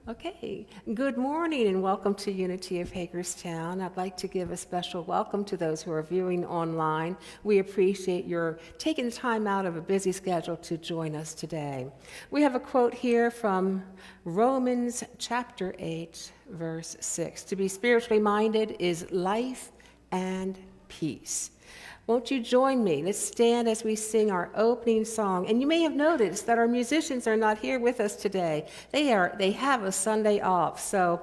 Okay, good morning and welcome to Unity of Hagerstown. I'd like to give a special welcome to those who are viewing online. We appreciate your taking time out of a busy schedule to join us today. We have a quote here from Romans chapter 8, verse 6. To be spiritually minded is life and peace. Won't you join me? Let's stand as we sing our opening song. And you may have noticed that our musicians are not here with us today. They have a Sunday off. So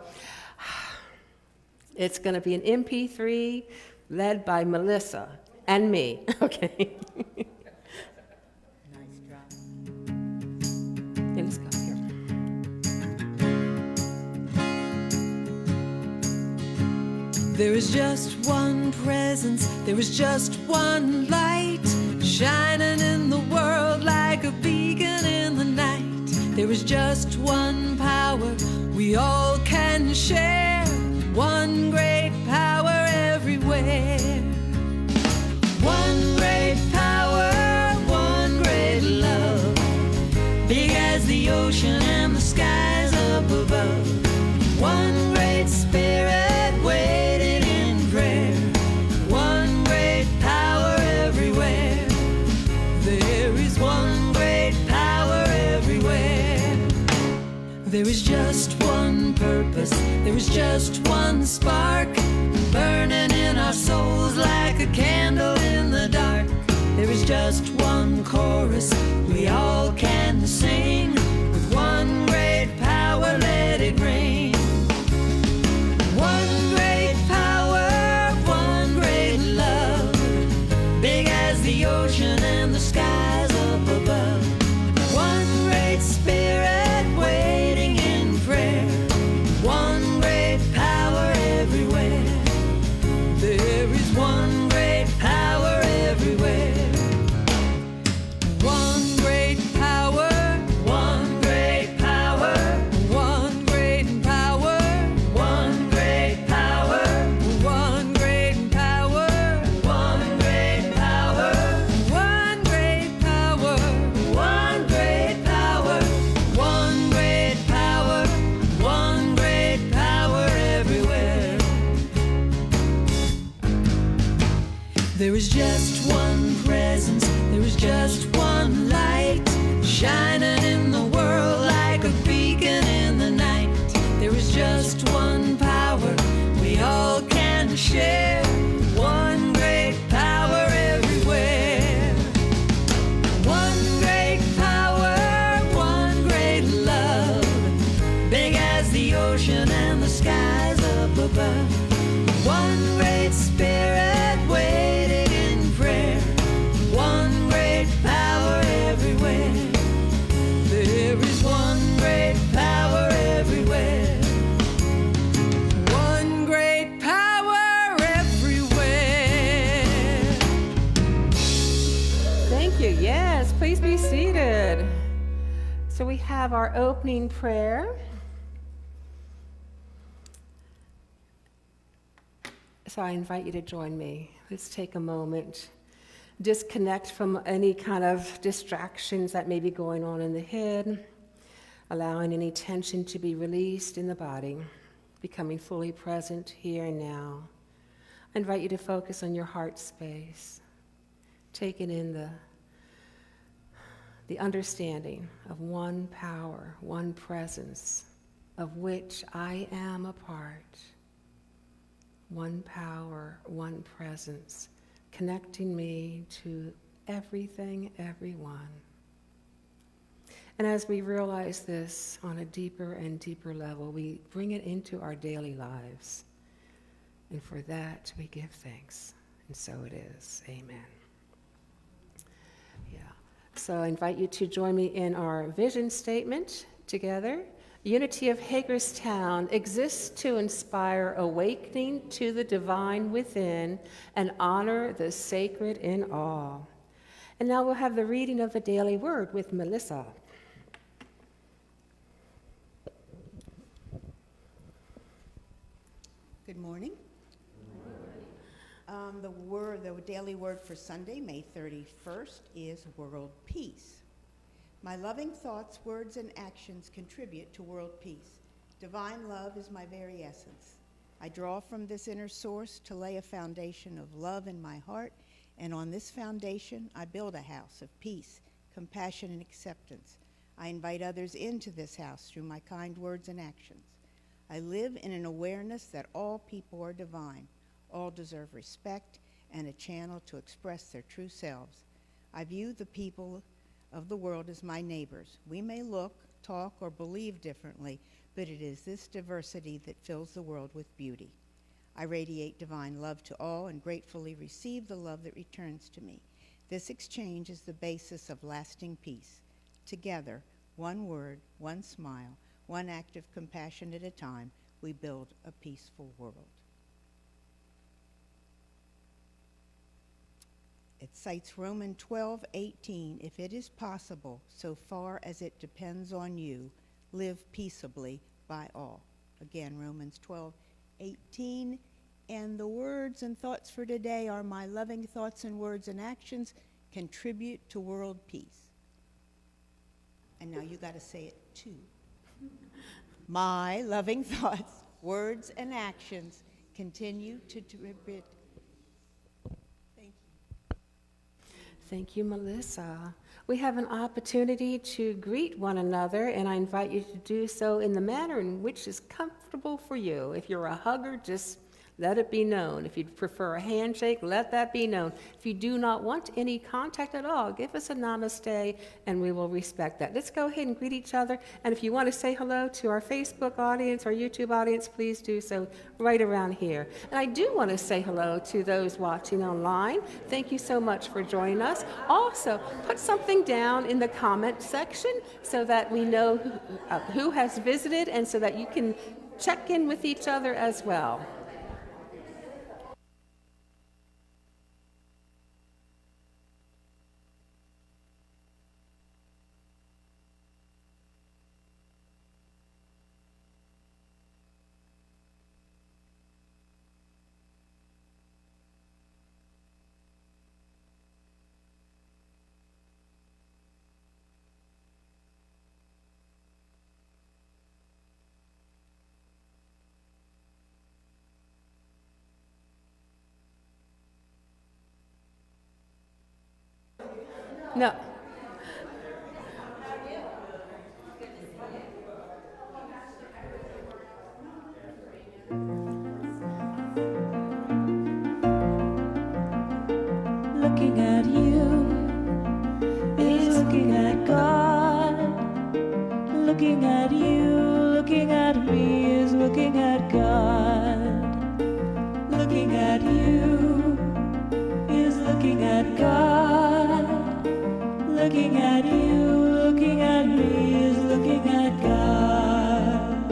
it's going to be an MP3 led by Melissa and me. Okay. Nice drop. Yeah, let's go here. There is just one presence, there is just one light, shining in the world like a beacon in the night. There is just one power we all can share, one great power everywhere. One great power, one great love, big as the ocean and the skies up above. One great spirit waiting in prayer, one great power everywhere. There is one great power everywhere. There is just one purpose, there is just one spark, burning in our souls like a candle in the dark. There is just one chorus we all can sing, with one great power let it ring. One great power, one great love, big as the ocean and the skies up above. One great spirit waiting in prayer, one great power everywhere. There is one great power everywhere. One great power, one great power, one great power, one great power, one great power, one great power, one great power, one great power, one great power, one great power everywhere. There is just one presence, there is just one light, shining in the world like a beacon in the night. There is just one power we all can share, one great power everywhere. One great power, one great love, big as the ocean and the skies up above. One great spirit waiting in prayer, one great power everywhere. There is one great power everywhere. One great power everywhere. Thank you. Yes, please be seated. So we have our opening prayer. So I invite you to join me. Let's take a moment. Disconnect from any kind of distractions that may be going on in the head, allowing any tension to be released in the body, becoming fully present here and now. I invite you to focus on your heart space, taking in the understanding of one power, one presence, of which I am a part. One power, one presence, connecting me to everything, everyone. And as we realize this on a deeper and deeper level, we bring it into our daily lives. And for that, we give thanks. And so it is. Amen. Yeah. So I invite you to join me in our vision statement together. Unity of Hagerstown exists to inspire awakening to the divine within and honor the sacred in all. And now we'll have the reading of the daily word with Melissa. Good morning. The daily word for Sunday, May 31st, is world peace. My loving thoughts, words, and actions contribute to world peace. Divine love is my very essence. I draw from this inner source to lay a foundation of love in my heart, and on this foundation, I build a house of peace, compassion, and acceptance. I invite others into this house through my kind words and actions. I live in an awareness that all people are divine, all deserve respect, and a channel to express their true selves. I view the people of the world as my neighbors. We may look, talk, or believe differently, but it is this diversity that fills the world with beauty. I radiate divine love to all and gratefully receive the love that returns to me. This exchange is the basis of lasting peace. Together, one word, one smile, one act of compassion at a time, we build a peaceful world. It cites Romans 12:18. If it is possible, so far as it depends on you, live peaceably by all. Again, Romans 12:18. And the words and thoughts for today are my loving thoughts and words and actions contribute to world peace. And now you got to say it too. My loving thoughts, words, and actions continue to contribute. Thank you, Melissa. We have an opportunity to greet one another, and I invite you to do so in the manner in which is comfortable for you. If you're a hugger, just let it be known. If you'd prefer a handshake, let that be known. If you do not want any contact at all, give us a namaste, and we will respect that. Let's go ahead and greet each other. And if you want to say hello to our Facebook audience or YouTube audience, please do so right around here. And I do want to say hello to those watching online. Thank you so much for joining us. Also, put something down in the comment section so that we know who has visited and so that you can check in with each other as well. No. Looking at you is looking at God. Looking at you, looking at me is looking at God. Looking at you is looking at God. Looking at you, looking at me is looking at God.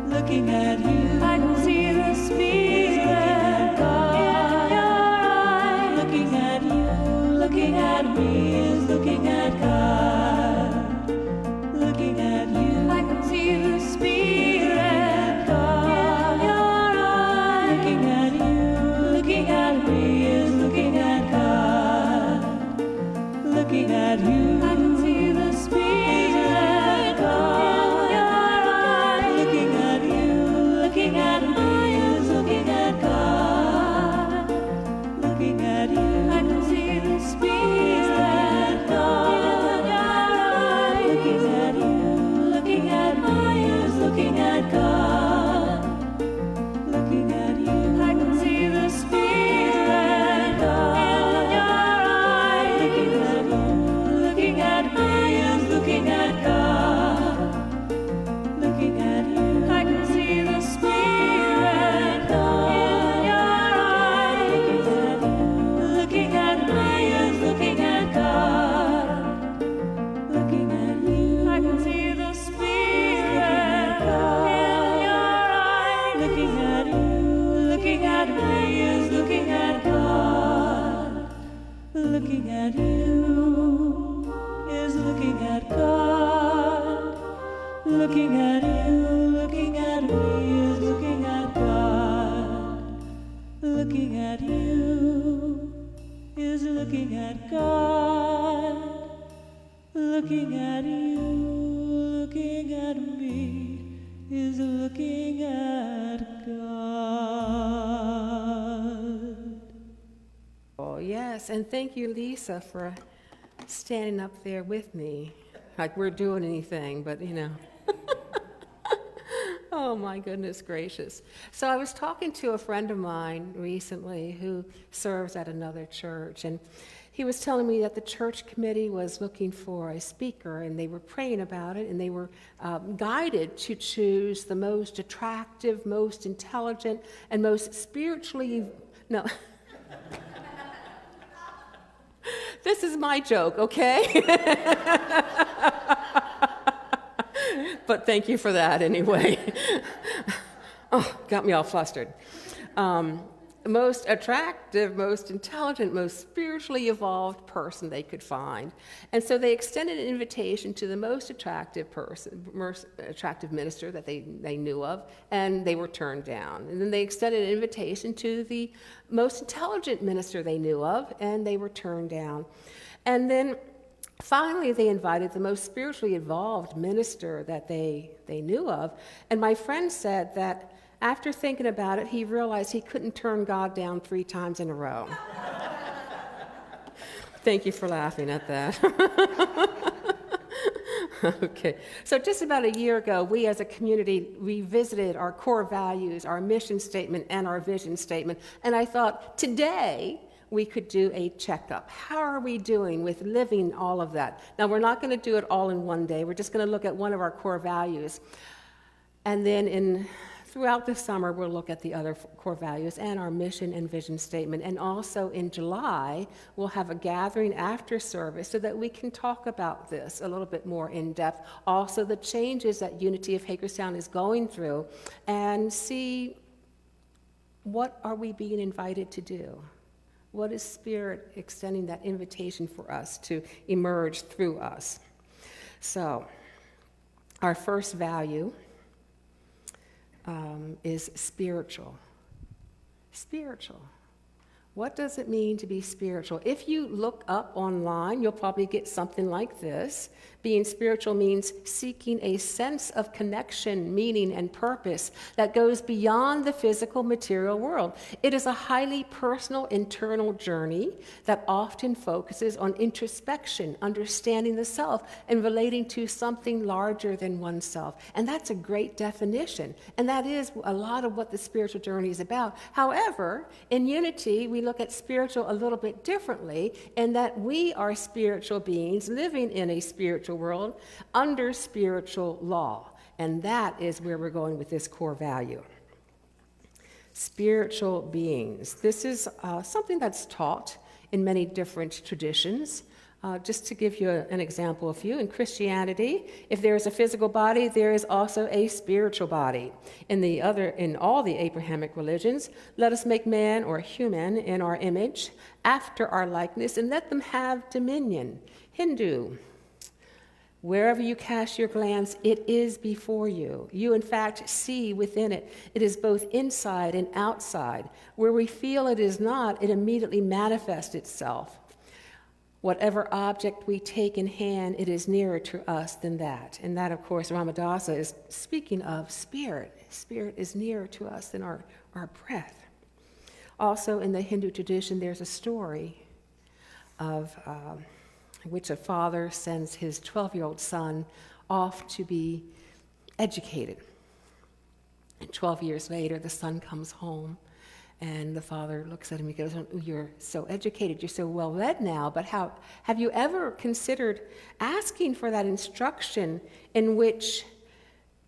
Looking at you, I can see the Spirit in your eyes. Looking at you, looking at me is looking at God. Looking at you, I can see the Spirit in your eyes. Looking at you, looking at me is looking at God. Looking at you, I can see the Spirit of your eyes. Looking at you, looking at me is looking at God. Looking at you, I can see the Spirit of your eyes. Looking at you, looking at me is looking at God. Looking at you, I can see the Spirit of your eyes. Looking at you, looking at me is looking at God. Looking at you, I can see the Spirit of your eyes. Looking at me is looking at God. Looking at you, I can see the Spirit of your eyes. Looking at you, looking at me is looking at God. Looking at you is looking at God. Looking at you, looking at me is looking at God. Looking at you is looking at God. Looking at you, looking at me is looking at God. Oh, yes, and thank you, Lisa, for standing up there with me. Like we're doing anything, but you know. Oh, my goodness gracious. So I was talking to a friend of mine recently who serves at another church, and he was telling me that the church committee was looking for a speaker, and they were praying about it, and they were guided to choose the most attractive, most intelligent, and most spiritually, no. This is my joke, okay? But thank you for that anyway. Oh, got me all flustered. Most attractive, most intelligent, most spiritually evolved person they could find. And so they extended an invitation to the most attractive person, most attractive minister that they knew of, and they were turned down. And then they extended an invitation to the most intelligent minister they knew of, and they were turned down. And then finally, they invited the most spiritually evolved minister that they knew of. And my friend said that after thinking about it, he realized he couldn't turn God down 3 times in a row. Thank you for laughing at that. Okay, so just about a year ago, we as a community revisited our core values, our mission statement, and our vision statement. And I thought, today, we could do a checkup. How are we doing with living all of that? Now, we're not going to do it all in one day. We're just going to look at one of our core values. And then throughout the summer, we'll look at the other core values and our mission and vision statement. And also in July, we'll have a gathering after service so that we can talk about this a little bit more in depth. Also, the changes that Unity of Hagerstown is going through, and see what are we being invited to do. What is Spirit extending that invitation for us to emerge through us? So, our first value is spiritual. Spiritual. What does it mean to be spiritual? If you look up online, you'll probably get something like this. Being spiritual means seeking a sense of connection, meaning, and purpose that goes beyond the physical material world. It is a highly personal internal journey that often focuses on introspection, understanding the self, and relating to something larger than oneself. And that's a great definition. And that is a lot of what the spiritual journey is about. However, in Unity, we look at spiritual a little bit differently in that we are spiritual beings living in a spiritual world under spiritual law. And that is where we're going with this core value. Spiritual beings. This is something that's taught in many different traditions. Just to give you an example, a few, in Christianity, if there is a physical body, there is also a spiritual body. In all the Abrahamic religions, let us make man or human in our image, after our likeness, and let them have dominion. Hindu, wherever you cast your glance, it is before you. You, in fact, see within it. It is both inside and outside. Where we feel it is not, it immediately manifests itself. Whatever object we take in hand, it is nearer to us than that. And that, of course, Ramadasa is speaking of spirit. Spirit is nearer to us than our breath. Also, in the Hindu tradition, there's a story of which a father sends his 12-year-old son off to be educated. And 12 years later, the son comes home. And the father looks at him and goes, "Oh, you're so educated, you're so well read now, but have you ever considered asking for that instruction in which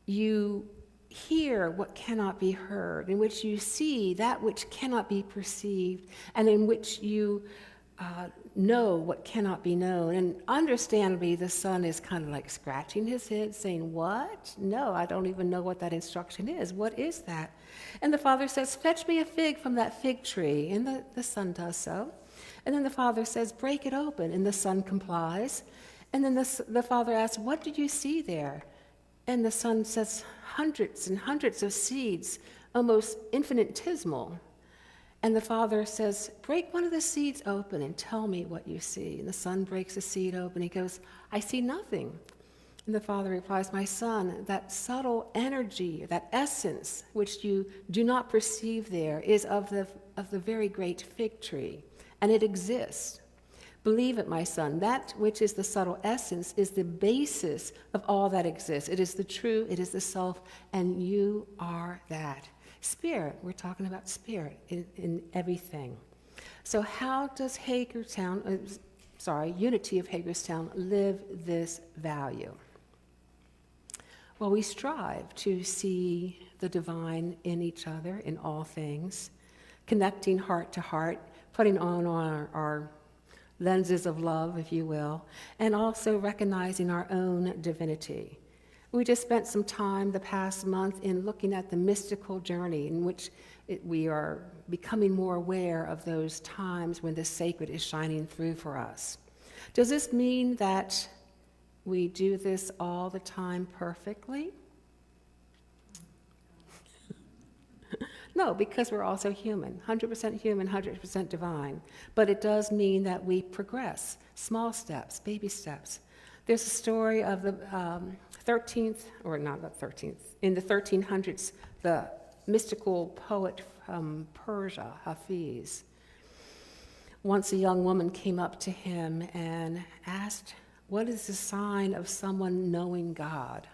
you hear what cannot be heard, in which you see that which cannot be perceived, and in which you know what cannot be known?" And understandably, the son is kind of like scratching his head, saying, "What? No, I don't even know what that instruction is. What is that?" And the father says, "Fetch me a fig from that fig tree." And the son does so. And then the father says, "Break it open." And the son complies. And then the father asks, "What did you see there?" And the son says, "Hundreds and hundreds of seeds, almost infinitesimal." And the father says, "Break one of the seeds open and tell me what you see." And the son breaks the seed open. He goes, "I see nothing. And the father replies, my son, that subtle energy, that essence which you do not perceive there is of the very great fig tree, and it exists. Believe it, my son, that which is the subtle essence is the basis of all that exists. It is the true, it is the self, and you are that. Spirit, we're talking about spirit in everything. So how does Unity of Hagerstown live this value? Well, we strive to see the divine in each other, in all things, connecting heart to heart, putting on our lenses of love, if you will, and also recognizing our own divinity. We just spent some time the past month in looking at the mystical journey in which we are becoming more aware of those times when the sacred is shining through for us. Does this mean that we do this all the time perfectly? No, because we're also human, 100% human, 100% divine. But it does mean that we progress, small steps, baby steps. There's a story of the 13th, or not the 13th, in the 1300s, the mystical poet from Persia, Hafiz. Once a young woman came up to him and asked, what is the sign of someone knowing God?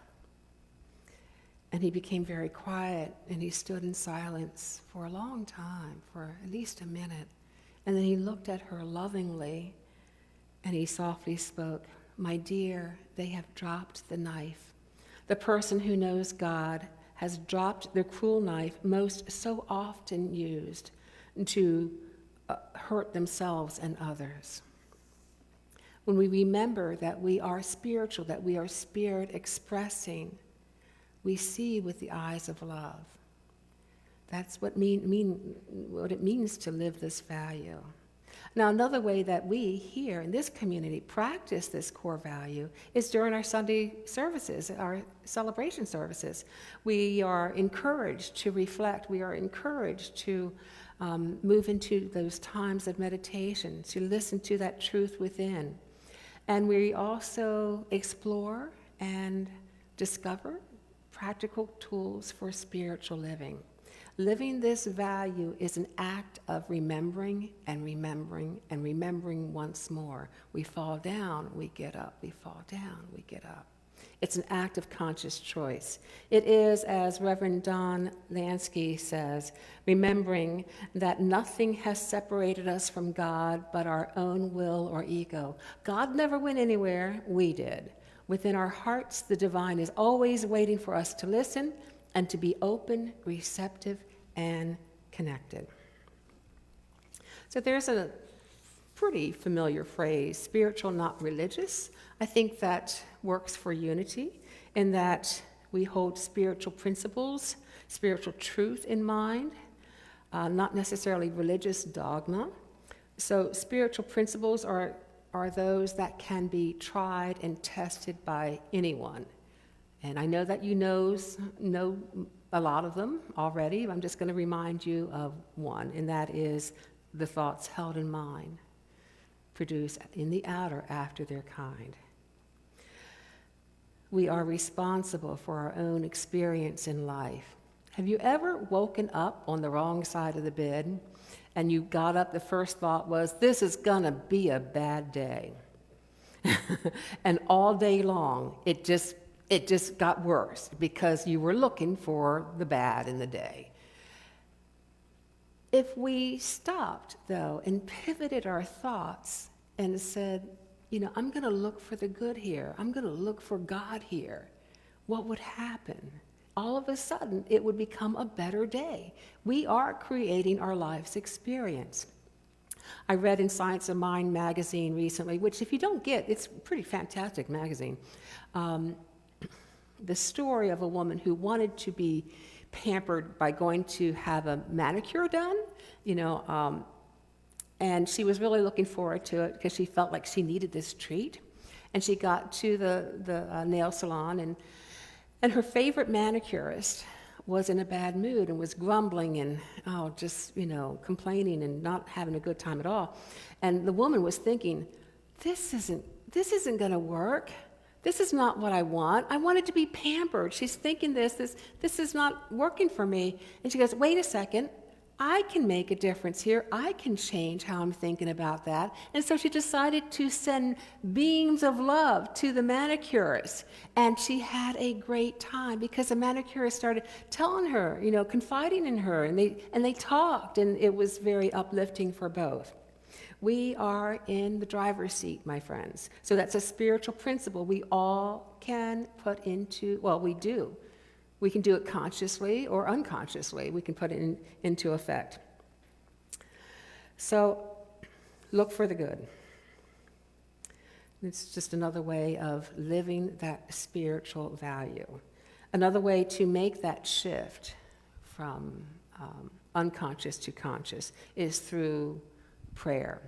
And he became very quiet, and he stood in silence for a long time, for at least a minute. And then he looked at her lovingly, and he softly spoke, my dear, they have dropped the knife. The person who knows God has dropped the cruel knife most so often used to hurt themselves and others. When we remember that we are spiritual, that we are spirit expressing, we see with the eyes of love. That's what what it means to live this value. Now, another way that we here in this community practice this core value is during our Sunday services, our celebration services. We are encouraged to reflect. We are encouraged to move into those times of meditation, to listen to that truth within. And we also explore and discover practical tools for spiritual living. Living this value is an act of remembering and remembering and remembering once more. We fall down, we get up. We fall down, we get up. It's an act of conscious choice. It is, as Reverend Don Lansky says, remembering that nothing has separated us from God but our own will or ego. God never went anywhere, we did. Within our hearts, the divine is always waiting for us to listen and to be open, receptive, and connected. So there's a pretty familiar phrase, spiritual, not religious. I think that works for unity in that we hold spiritual principles, spiritual truth in mind, not necessarily religious dogma. So spiritual principles are those that can be tried and tested by anyone. And I know that you know a lot of them already. I'm just going to remind you of one, and that is the thoughts held in mind produce in the outer after their kind. We are responsible for our own experience in life. Have you ever woken up on the wrong side of the bed and you got up, the first thought was, this is going to be a bad day. And all day long, it just got worse because you were looking for the bad in the day. If we stopped, though, and pivoted our thoughts and said, I'm going to look for the good here. I'm going to look for God here. What would happen? All of a sudden, it would become a better day. We are creating our life's experience. I read in Science of Mind magazine recently, which if you don't get, it's a pretty fantastic magazine, the story of a woman who wanted to be pampered by going to have a manicure done, and she was really looking forward to it because she felt like she needed this treat. And she got to the nail salon, and her favorite manicurist was in a bad mood and was grumbling and complaining and not having a good time at all. And the woman was thinking, this isn't going to work. This is not what I want. I wanted to be pampered. She's thinking this is not working for me. And she goes, wait a second, I can make a difference here. I can change how I'm thinking about that. And so she decided to send beams of love to the manicurist. And she had a great time because the manicurist started telling her, confiding in her, and they talked, and it was very uplifting for both. We are in the driver's seat, my friends. So that's a spiritual principle we all can put into, well, we do. We can do it consciously or unconsciously. We can put it into effect. So look for the good. It's just another way of living that spiritual value. Another way to make that shift from unconscious to conscious is through prayer,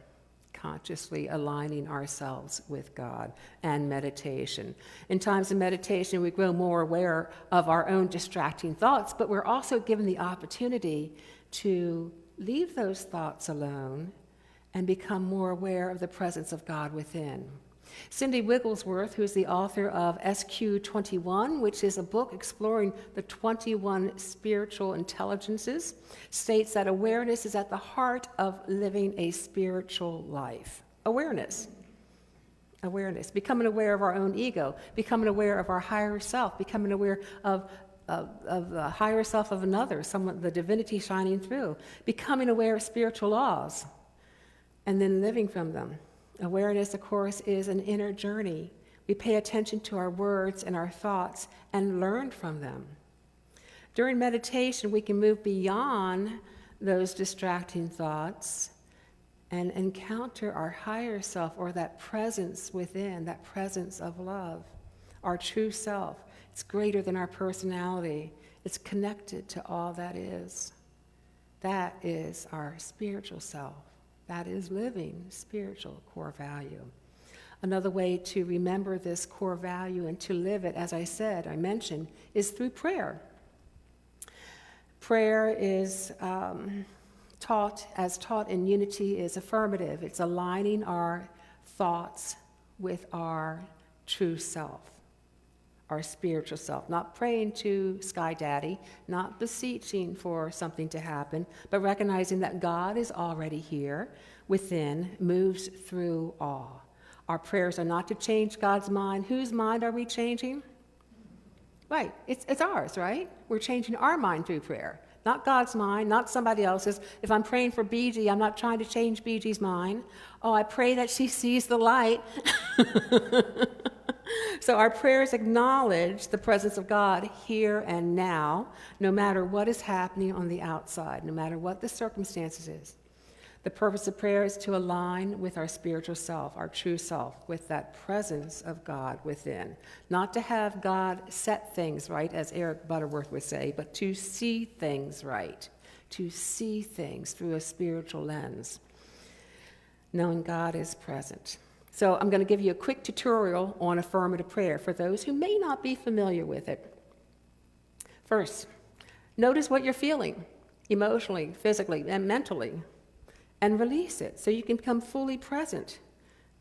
consciously aligning ourselves with God, and meditation. In times of meditation, we grow more aware of our own distracting thoughts, but we're also given the opportunity to leave those thoughts alone and become more aware of the presence of God within. Cindy Wigglesworth, who is the author of SQ21, which is a book exploring the 21 spiritual intelligences, states that awareness is at the heart of living a spiritual life. Awareness, becoming aware of our own ego, becoming aware of our higher self, becoming aware of the higher self of another, the divinity shining through, becoming aware of spiritual laws, and then living from them. Awareness, of course, is an inner journey. We pay attention to our words and our thoughts and learn from them. During meditation, we can move beyond those distracting thoughts and encounter our higher self, or that presence within, that presence of love, our true self. It's greater than our personality. It's connected to all that is. That is our spiritual self. That is living spiritual core value. Another way to remember this core value and to live it, as I mentioned, is through prayer. Prayer is taught in Unity, is affirmative. It's aligning our thoughts with our true self, our spiritual self. Not praying to Sky Daddy, not beseeching for something to happen, but recognizing that God is already here within, moves through all. Our prayers are not to change God's mind. Whose mind are we changing? Right, it's ours, right? We're changing our mind through prayer. Not God's mind, not somebody else's. If I'm praying for BG, I'm not trying to change BG's mind. Oh, I pray that she sees the light. So our prayers acknowledge the presence of God here and now, no matter what is happening on the outside, no matter what the circumstances is. The purpose of prayer is to align with our spiritual self, our true self, with that presence of God within. Not to have God set things right, as Eric Butterworth would say, but to see things right, to see things through a spiritual lens, knowing God is present. So I'm going to give you a quick tutorial on affirmative prayer for those who may not be familiar with it. First, notice what you're feeling emotionally, physically, and mentally, and release it so you can become fully present.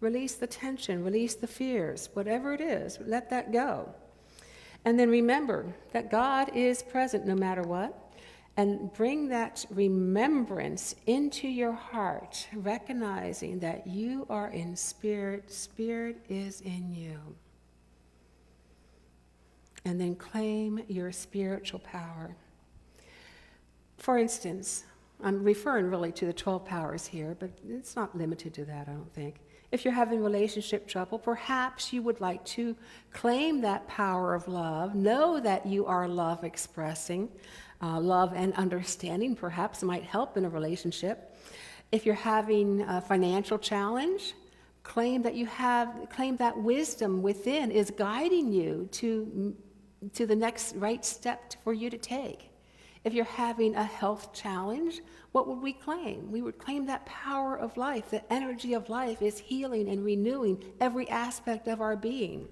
Release the tension, release the fears, whatever it is, let that go. And then remember that God is present no matter what, and bring that remembrance into your heart, recognizing that you are in spirit, spirit is in you. And then claim your spiritual power. For instance, I'm referring really to the 12 powers here, but it's not limited to that, I don't think. If you're having relationship trouble, perhaps you would like to claim that power of love, know that you are love expressing. Love and understanding perhaps might help in a relationship. If you're having a financial challenge, claim that wisdom within is guiding you to the next right step for you to take. If you're having a health challenge, what would we claim? We would claim that power of life, the energy of life is healing and renewing every aspect of our being.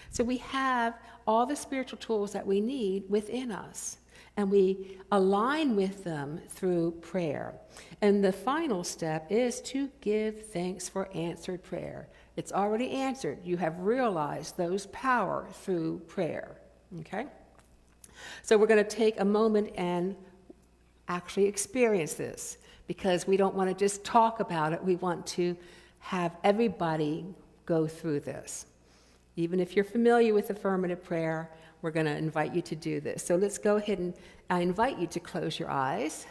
So we have all the spiritual tools that we need within us. And we align with them through prayer. And the final step is to give thanks for answered prayer. It's already answered. You have realized those power through prayer. Okay? So we're going to take a moment and actually experience this, because we don't want to just talk about it. We want to have everybody go through this. Even if you're familiar with affirmative prayer, we're going to invite you to do this. So let's go ahead and I invite you to close your eyes.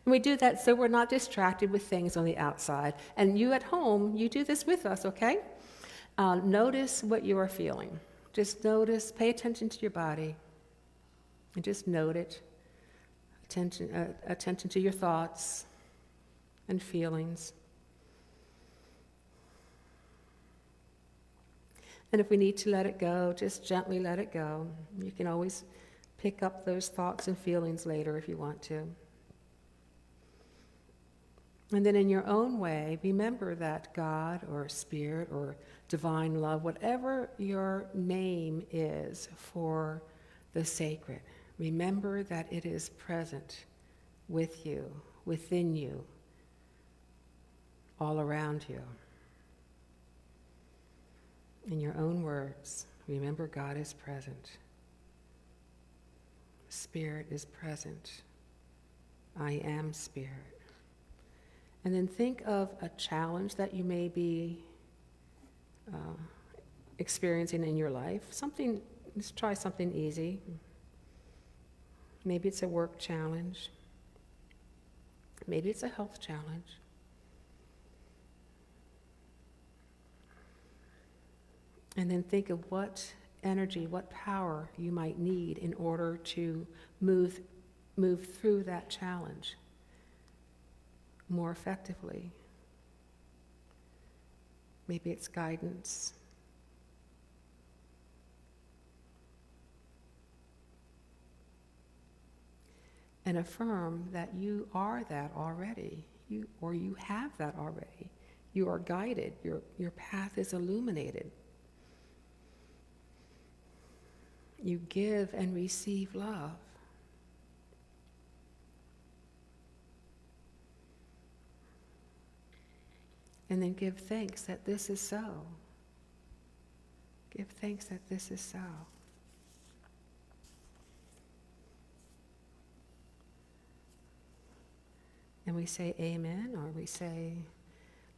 And we do that so we're not distracted with things on the outside. And you at home, you do this with us, okay? Notice what you are feeling. Just notice, pay attention to your body, and just note it. Attention to your thoughts and feelings. And if we need to let it go, just gently let it go. You can always pick up those thoughts and feelings later if you want to. And then in your own way, remember that God or Spirit or divine love, whatever your name is for the sacred, remember that it is present with you, within you, all around you. In your own words, remember God is present. Spirit is present. I am Spirit. And then think of a challenge that you may be experiencing in your life. Let's try something easy. Maybe it's a work challenge. Maybe it's a health challenge. And then think of what energy, what power you might need in order to move through that challenge more effectively. Maybe it's guidance. And affirm that you are that already, you have that already. You are guided, your path is illuminated. You give and receive love. And then give thanks that this is so. Give thanks that this is so. And we say amen, or we say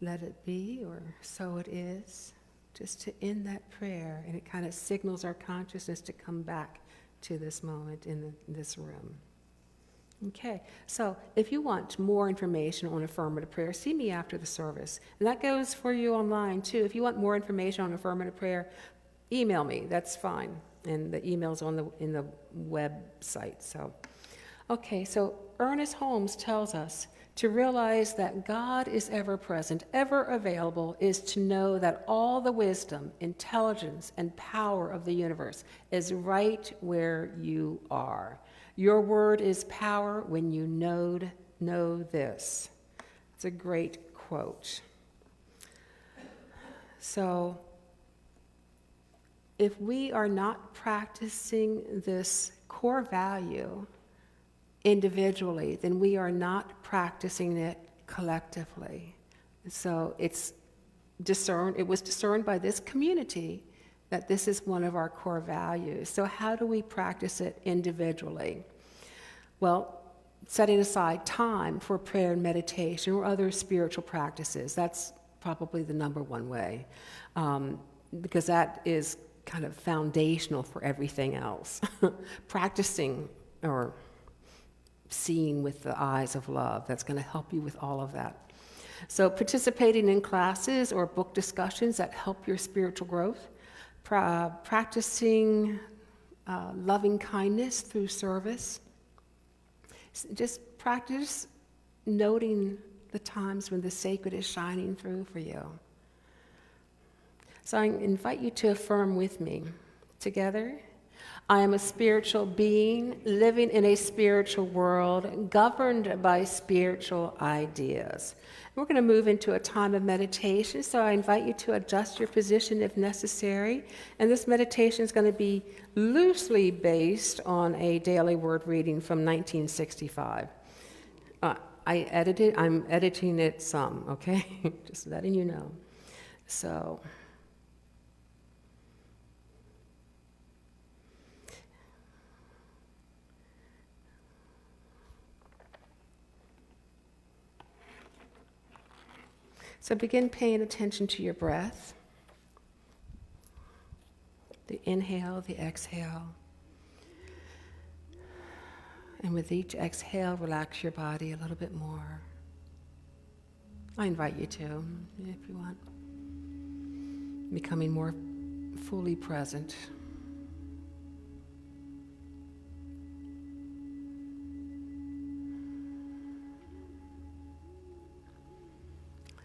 let it be, or so it is. Just to end that prayer, and it kind of signals our consciousness to come back to this moment in this room. Okay, so if you want more information on affirmative prayer, see me after the service. And that goes for you online too. If you want more information on affirmative prayer, email me, that's fine. And the email's in the website. So, okay, so Ernest Holmes tells us to realize that God is ever present, ever available, is to know that all the wisdom, intelligence, and power of the universe is right where you are. Your word is power when you know this. It's a great quote. So, if we are not practicing this core value individually, then we are not practicing it collectively. So it was discerned by this community that this is one of our core values. So how do we practice it individually? Well, setting aside time for prayer and meditation or other spiritual practices, that's probably the number one way, because that is kind of foundational for everything else. Practicing or seeing with the eyes of love, that's going to help you with all of that. So participating in classes or book discussions that help your spiritual growth, practicing loving kindness through service, just practice noting the times when the sacred is shining through for you. So I invite you to affirm with me. Together, I am a spiritual being living in a spiritual world governed by spiritual ideas. We're going to move into a time of meditation, so I invite you to adjust your position if necessary. And this meditation is going to be loosely based on a daily word reading from 1965. I'm editing it some, okay? Just letting you know. So, begin paying attention to your breath. The inhale, the exhale. And with each exhale, relax your body a little bit more. I invite you to, if you want. Becoming more fully present.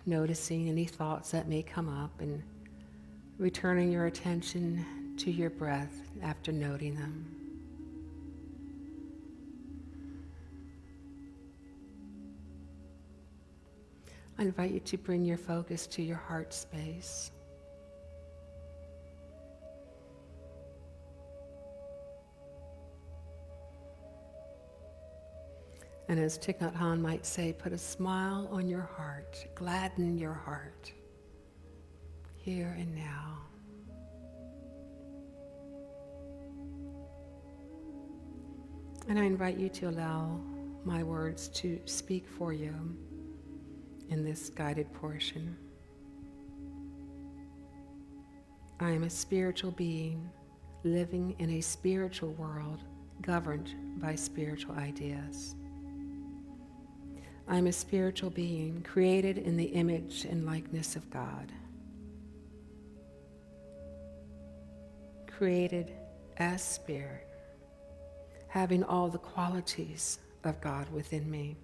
Noticing any thoughts that may come up and returning your attention to your breath after noting them. I invite you to bring your focus to your heart space. And as Thich Nhat Hanh might say, put a smile on your heart, gladden your heart, here and now. And I invite you to allow my words to speak for you in this guided portion. I am a spiritual being living in a spiritual world governed by spiritual ideas. I am a spiritual being created in the image and likeness of God. Created as spirit, having all the qualities of God within me.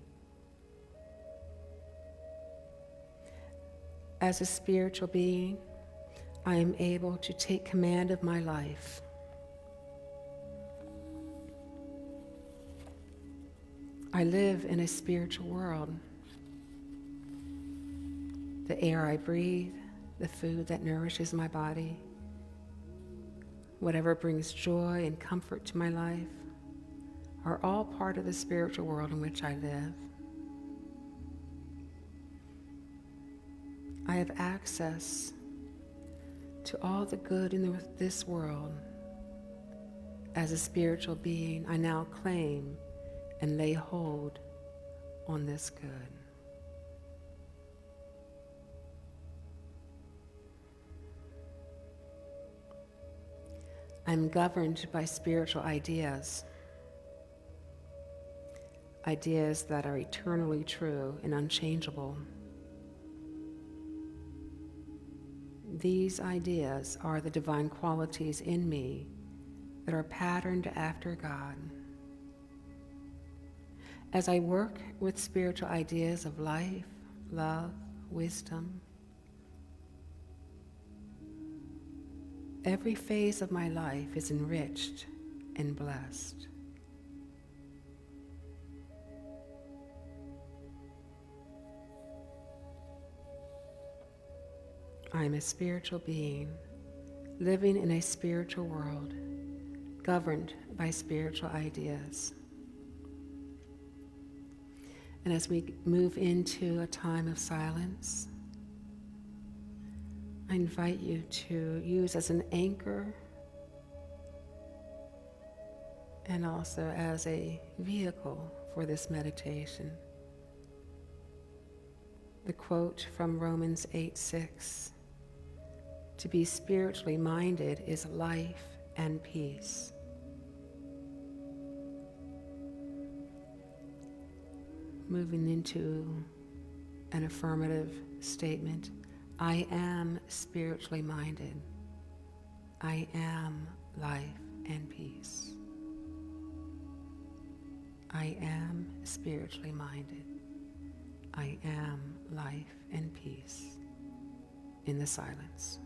As a spiritual being, I am able to take command of my life. I live in a spiritual world. The air I breathe, the food that nourishes my body, whatever brings joy and comfort to my life, are all part of the spiritual world in which I live. I have access to all the good in this world. As a spiritual being, I now claim and lay hold on this good. I'm governed by spiritual ideas, ideas that are eternally true and unchangeable. These ideas are the divine qualities in me that are patterned after God. As I work with spiritual ideas of life, love, wisdom, every phase of my life is enriched and blessed. I am a spiritual being living in a spiritual world governed by spiritual ideas. And as we move into a time of silence, I invite you to use as an anchor and also as a vehicle for this meditation the quote from Romans 8:6. To be spiritually minded is life and peace. Moving into an affirmative statement, I am spiritually minded. I am life and peace. I am spiritually minded. I am life and peace in the silence.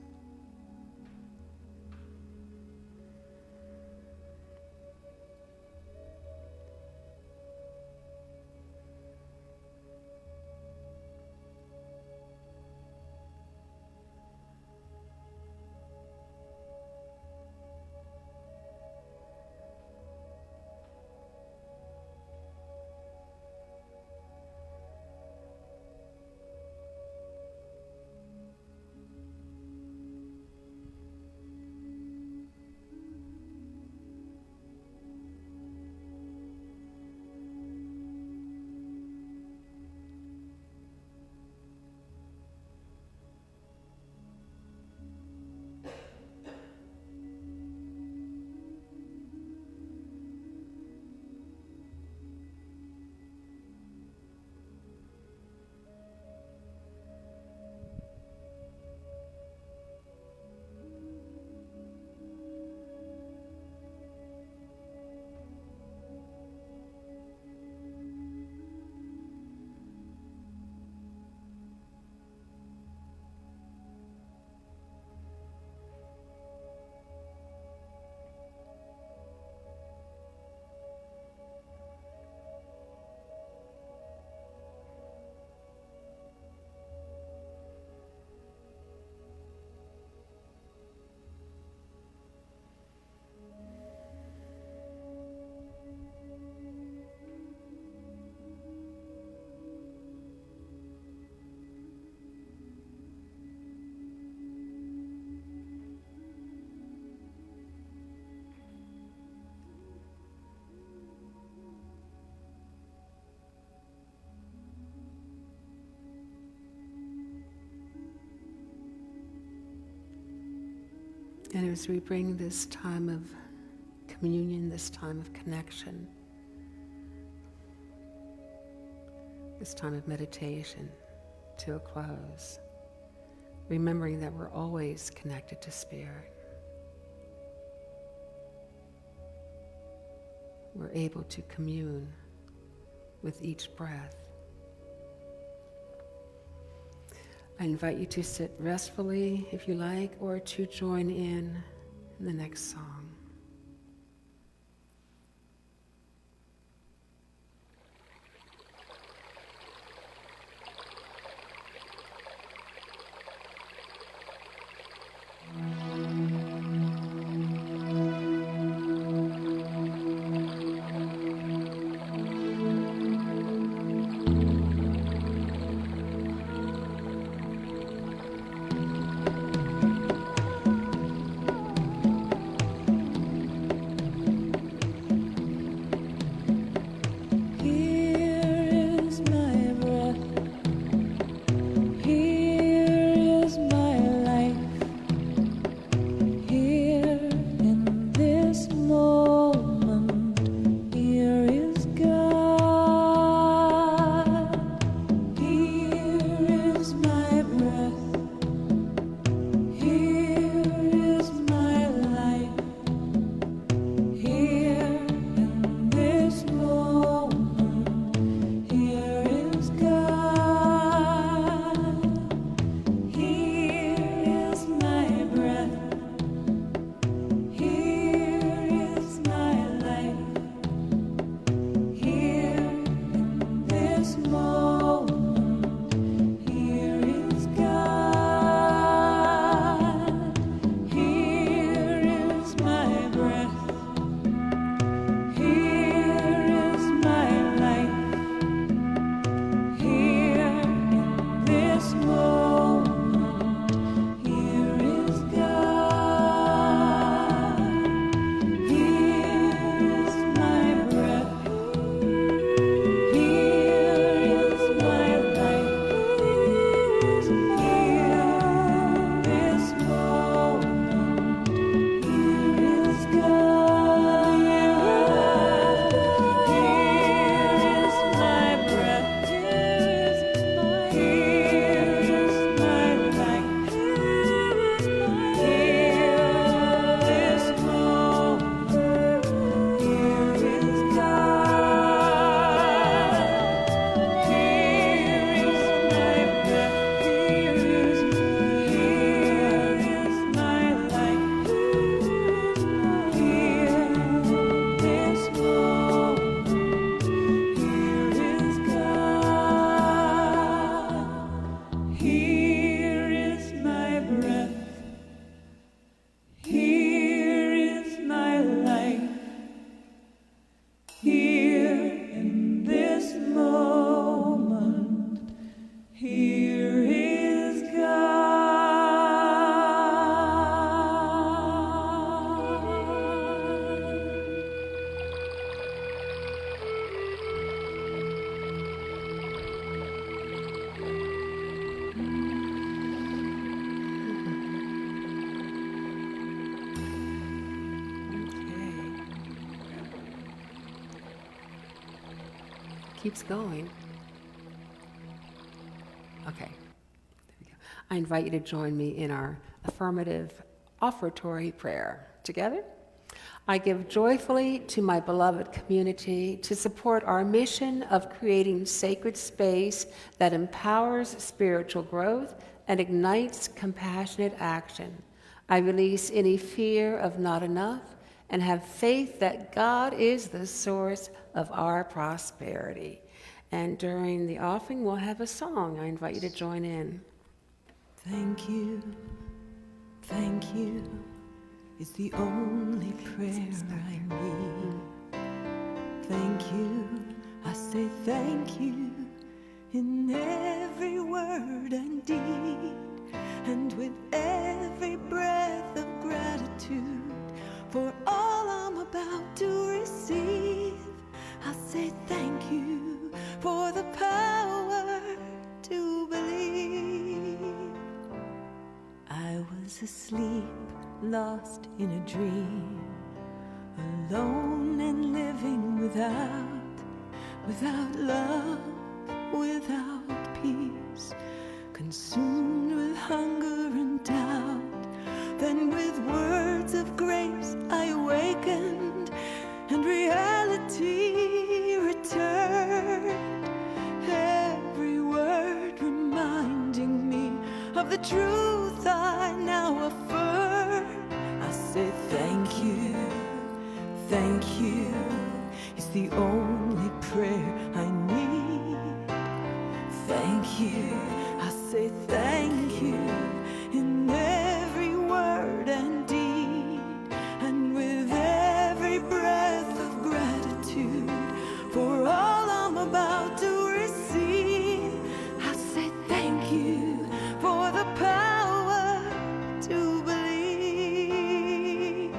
And as we bring this time of communion, this time of connection, this time of meditation to a close, remembering that we're always connected to Spirit, we're able to commune with each breath. I invite you to sit restfully if you like, or to join in the next song. Keeps going. Okay, there we go. I invite you to join me in our affirmative offertory prayer. Together? I give joyfully to my beloved community to support our mission of creating sacred space that empowers spiritual growth and ignites compassionate action. I release any fear of not enough and have faith that God is the source of our prosperity. And during the offering, we'll have a song. I invite you to join in. Thank you is the only prayer I need. Thank you, I say thank you in every word and deed, and with every breath of gratitude for all I'm about to receive. I say thank you for the power to believe. I was asleep lost in a dream, alone and living without love, without peace, consumed with hunger and doubt. Then with words of grace I awakened, and reality returned. Every word reminding me of the truth I now affirm. I say thank you, it's the only prayer I need. Thank you, I say thank you in every word and deed, and with every breath of gratitude for all I'm about to receive. I say thank you for the power to believe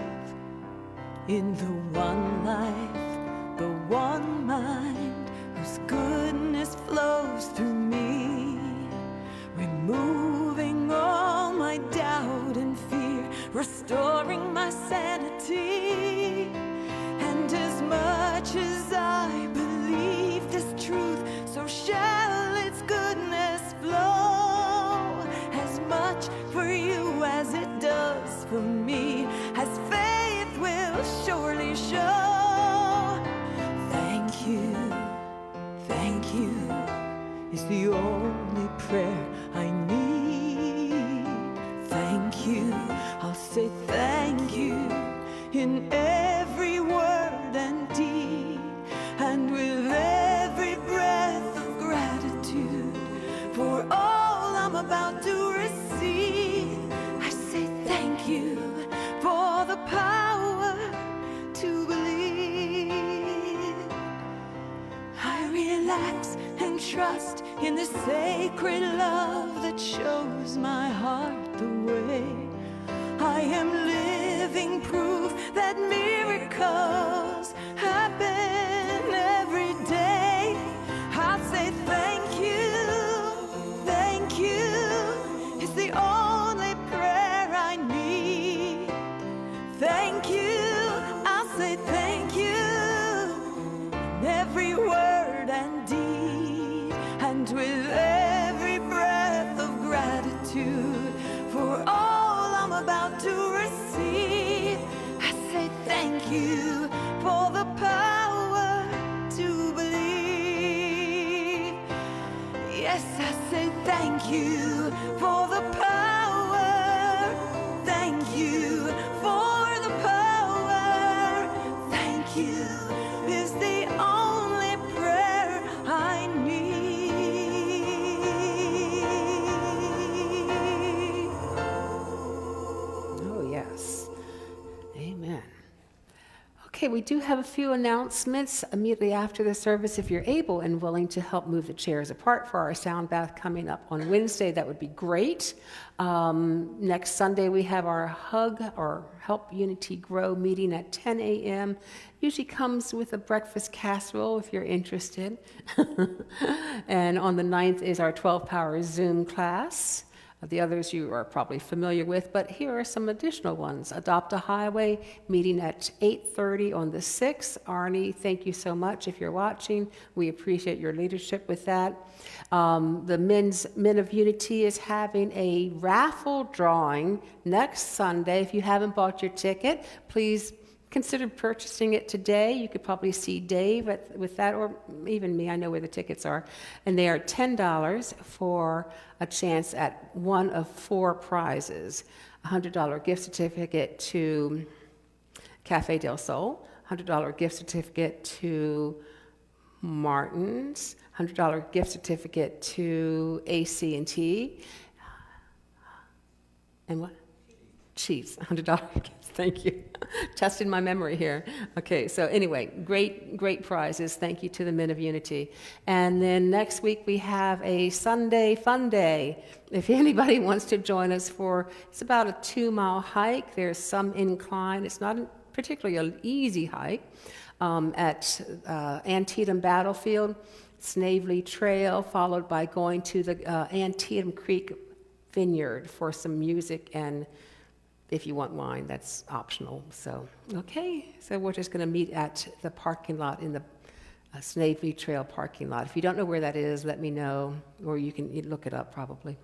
in the one life, the one mind, whose goodness flows through me, removing all my doubt and fear, restoring my sanity. And as much as I believe this truth, so shall its goodness flow, as much for you as it does for me, as faith will surely show. Thank you, is the only prayer I need. Thank you, I'll say thank you in every word and deed, and with every breath of gratitude for all I'm about to receive. I say thank you for the power to believe. I relax and trust in the sacred love that shows my heart the way. I am living proof that miracles happen every day. I'll say thank you, it's the only prayer I need. Thank you, I'll say thank you in every word and deed, and with every breath of gratitude for all I'm about to receive. I say thank you for the power to believe. Yes, I say thank you for the power. Thank you for the power. Thank you is the only prayer I need. Oh, yes. Amen. Okay, we do have a few announcements immediately after the service. If you're able and willing to help move the chairs apart for our sound bath coming up on Wednesday, that would be great. Next Sunday, we have our Hug or Help Unity Grow meeting at 10 a.m. Usually comes with a breakfast casserole if you're interested. And on the 9th is our 12-hour Zoom class. The others you are probably familiar with, but here are some additional ones. Adopt a Highway meeting at 8:30 on the 6th. Arnie, thank you so much if you're watching. We appreciate your leadership with that. The Men of Unity is having a raffle drawing next Sunday. If you haven't bought your ticket, please consider purchasing it today. You could probably see Dave with that, or even me. I know where the tickets are. And they are $10 for a chance at one of 4 prizes. A $100 gift certificate to Cafe del Sol, $100 gift certificate to Martin's, $100 gift certificate to AC&T, and what? Chiefs, $100 gifts. Thank you. Testing my memory here. Okay, so anyway, great prizes. Thank you to the Men of Unity. And then next week we have a Sunday Fun Day. If anybody wants to join us it's about a 2-mile hike. There's some incline. It's not particularly an easy hike at Antietam Battlefield, Snavely Trail, followed by going to the Antietam Creek Vineyard for some music and if you want wine, that's optional. So, okay, so we're just going to meet at the parking lot in the Snavely Trail parking lot. If you don't know where that is, let me know, or you can look it up probably.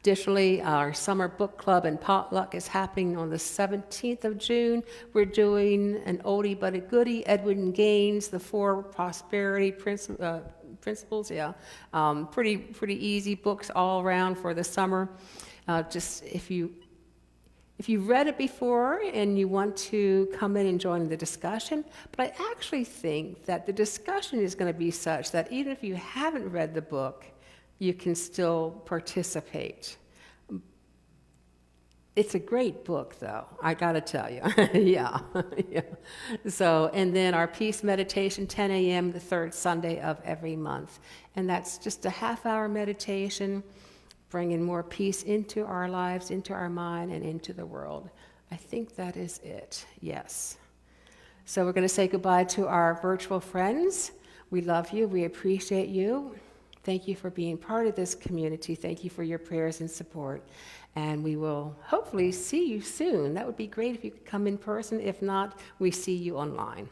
Additionally, our summer book club and potluck is happening on the 17th of June. We're doing an oldie but a goodie, Edwin Gaines, The Four Prosperity Principles. Yeah, pretty easy books all around for the summer. Just if you've read it before and you want to come in and join the discussion, but I actually think that the discussion is going to be such that even if you haven't read the book, you can still participate. It's a great book, though, I gotta tell you. yeah. So, and then our peace meditation, 10 a.m., the third Sunday of every month. And that's just a half-hour meditation, bringing more peace into our lives, into our mind, and into the world. I think that is it, yes. So we're going to say goodbye to our virtual friends. We love you. We appreciate you. Thank you for being part of this community. Thank you for your prayers and support. And we will hopefully see you soon. That would be great if you could come in person. If not, we see you online.